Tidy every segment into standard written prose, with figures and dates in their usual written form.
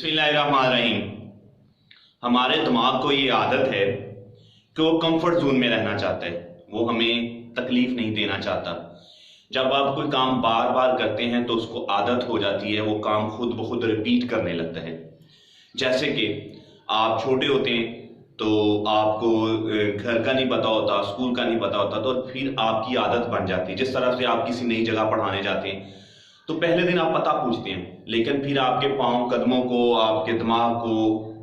बिस्मिल्लाहिर्रहमानिर्रहीम। हमारे दिमाग को ये आदत है कि वो कंफर्ट जोन में रहना चाहता है, वो हमें तकलीफ नहीं देना चाहता। जब आप कोई काम बार बार करते हैं तो उसको आदत हो जाती है, वो काम खुद ब खुद रिपीट करने लगता है। जैसे कि आप छोटे होते हैं तो आपको घर का नहीं पता होता, स्कूल का नहीं पता होता, तो फिर आपकी आदत बन जाती है। जिस तरह से आप किसी नई जगह पढ़ाने जाते हैं तो पहले दिन आप पता पूछते हैं, लेकिन फिर आपके पाँव कदमों को, आपके दिमाग को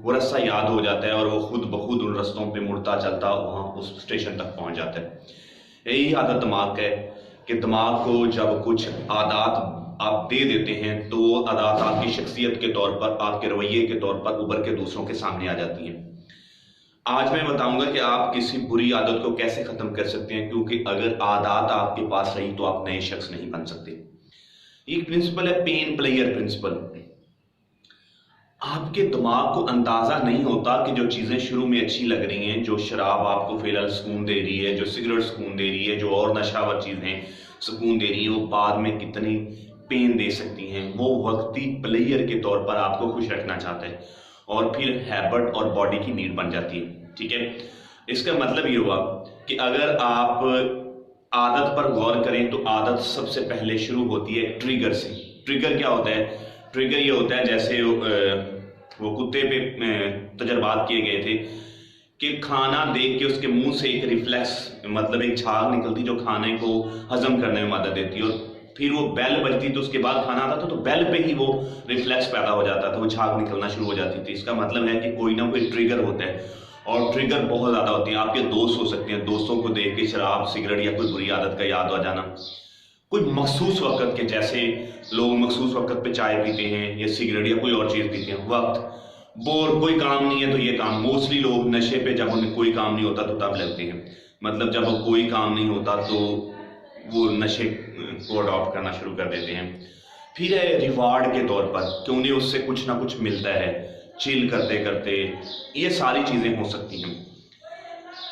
वो रास्ता याद हो जाता है और वो खुद ब खुद उन रास्तों पे मुड़ता चलता वहाँ उस स्टेशन तक पहुँच जाता है। यही आदत दिमाग का है कि दिमाग को जब कुछ आदत आप दे देते हैं तो वो आदत आपकी शख्सियत के तौर पर, आपके रवैये के तौर पर उभर के दूसरों के सामने आ जाती हैं। आज मैं बताऊंगा कि आप किसी बुरी आदत को कैसे खत्म कर सकते हैं, क्योंकि अगर आदत आपके पास रही तो आप नए शख्स नहीं बन सकते। एक प्रिंसिपल है पेन प्लेयर प्रिंसिपल। आपके दिमाग को अंदाजा नहीं होता कि जो चीजें शुरू में अच्छी लग रही हैं, जो शराब आपको फिलहाल सुकून दे रही है, जो सिगरेट सुकून दे रही है, जो और नशावर चीजें सुकून दे रही हैं, वो बाद में कितनी पेन दे सकती हैं। वो वक्ती प्लेयर के तौर पर आपको खुश रखना चाहता है और फिर हैबिट और बॉडी की नीड बन जाती है। ठीक है, इसका मतलब ये हुआ कि अगर आप आदत पर गौर करें तो आदत सबसे पहले शुरू होती है ट्रिगर से। ट्रिगर क्या होता है? ट्रिगर ये होता है जैसे वो कुत्ते पे तजर्बात किए गए थे कि खाना देख के उसके मुंह से एक रिफ्लेक्स, मतलब एक झाग निकलती जो खाने को हजम करने में मदद देती, और फिर वो बेल बजती तो उसके बाद खाना आता था, तो बेल पे ही वो रिफ्लेक्स पैदा हो जाता था, वो झाग निकलना शुरू हो जाती थी। इसका मतलब है कि कोई ना कोई ट्रिगर होता है, और ट्रिगर बहुत ज्यादा होती है। आपके दोस्त हो सकते हैं, दोस्तों को देख के शराब, सिगरेट या कोई बुरी आदत का याद हो जाना। कोई मखसूस वक्त के, जैसे लोग मखसूस वक्त पे चाय पीते हैं या सिगरेट या कोई और चीज पीते हैं, वक्त बोर, कोई काम नहीं है तो ये काम। मोस्टली लोग नशे पे जब उन्हें कोई काम नहीं होता तो तब लगते हैं, मतलब जब कोई काम नहीं होता तो वो नशे को अडॉप्ट करना शुरू कर देते हैं। फिर है रिवार्ड के तौर पर कि उन्हें उससे कुछ ना कुछ मिलता है चिल करते करते। ये सारी चीजें हो सकती हैं।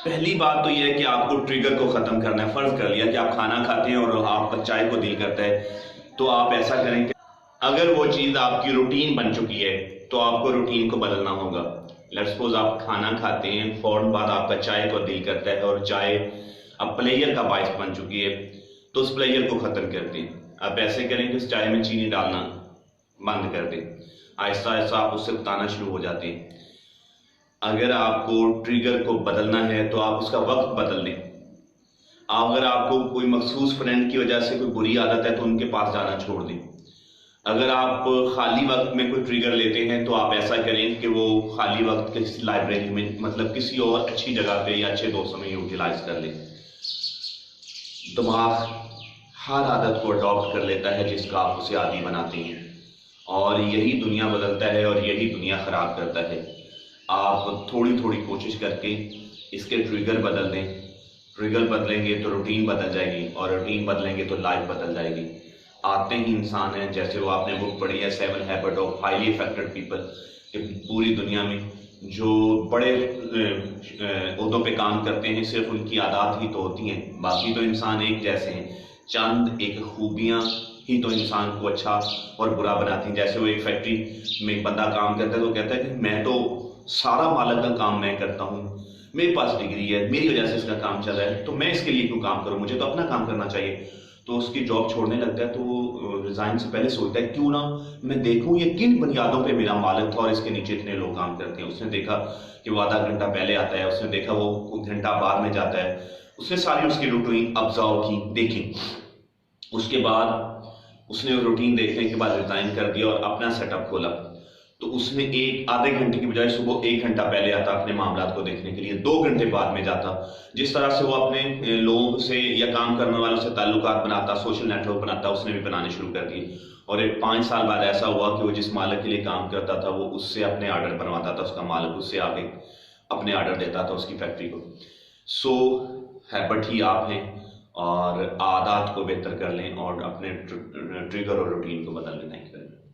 पहली बात तो यह है कि आपको ट्रिगर को खत्म करना है। फर्ज कर लिया कि आप खाना खाते हैं और आपका चाय को दिल करता है, तो आप ऐसा करें कि अगर वो चीज आपकी रूटीन बन चुकी है तो आपको रूटीन को बदलना होगा। लेट्स सपोज आप खाना खाते हैं, फौरन बाद आपका चाय को दिल करता है और चाय अब प्लेयर का बायस बन चुकी है, तो उस प्लेयर को खत्म कर दें। आप ऐसे करें कि उस चाय में चीनी डालना बंद कर दें। आहिस्ता आहिस्ता आप उससे बताना शुरू हो जाते हैं। अगर आपको ट्रिगर को बदलना है तो आप उसका वक्त बदल दें। अगर आपको कोई मखसूस फ्रेंड की वजह से कोई बुरी आदत है तो उनके पास जाना छोड़ दें। अगर आप खाली वक्त में कोई ट्रिगर लेते हैं तो आप ऐसा करें कि वो खाली वक्त किसी लाइब्रेरी में, मतलब किसी और अच्छी जगह पे या अच्छे दोस्तों में यूटिलाइज कर लें। दिमाग हर आदत को अडॉप्ट कर लेता है जिसका आप उसे आदी बनाते हैं, और यही दुनिया बदलता है और यही दुनिया खराब करता है। आप थोड़ी थोड़ी कोशिश करके इसके ट्रिगर बदल दें। ट्रिगर बदलेंगे तो रूटीन बदल जाएगी, और रूटीन बदलेंगे तो लाइफ बदल जाएगी। आते ही इंसान हैं, जैसे वो आपने बुक पढ़ी है 7 habit of highly affected people, कि पूरी दुनिया में जो बड़े ओहदों पे काम करते हैं सिर्फ उनकी आदत ही तो होती हैं, बाकी तो इंसान एक जैसे हैं। चंद एक खूबियाँ ही तो इंसान को अच्छा और बुरा बनाती हैं। जैसे वो एक फैक्ट्री में एक बंदा काम करता है तो कहता है कि मैं तो सारा मालक का काम मैं करता हूँ, मेरे पास डिग्री है, मेरी वजह से इसका काम चल रहा है, तो मैं इसके लिए क्यों काम करूँ, मुझे तो अपना काम करना चाहिए। तो उसकी जॉब छोड़ने लगता है तो वो रिजाइन से पहले सोचता है क्यों ना मैं देखूं ये किन बुनियादों पे मेरा मालिक था और इसके नीचे इतने लोग काम करते हैं। उसने देखा कि वो आधा घंटा पहले आता है, उसने देखा वो घंटा बाद में जाता है, उसने सारी उसकी रूटीन ऑब्जर्व की, देखी। उसके बाद उसने रूटीन देखने के बाद रिजाइन कर दिया और अपना सेटअप खोला। तो उसने एक आधे घंटे की बजाय सुबह 1 घंटा पहले आता अपने मामला को देखने के लिए, 2 घंटे बाद में जाता। जिस तरह से वो अपने लोगों से या काम करने वालों से ताल्लुकात बनाता, सोशल नेटवर्क बनाता, उसने भी बनाने शुरू कर दिए। और एक 5 साल बाद ऐसा हुआ कि वो जिस मालिक के लिए काम करता था वो उससे अपने ऑर्डर बनवाता था, उसका मालिक उससे आगे अपने ऑर्डर देता था उसकी फैक्ट्री को। सो हैबिट ही आप हैं, और आदत को बेहतर कर लें और अपने ट्रिगर और रूटीन को बदल लें।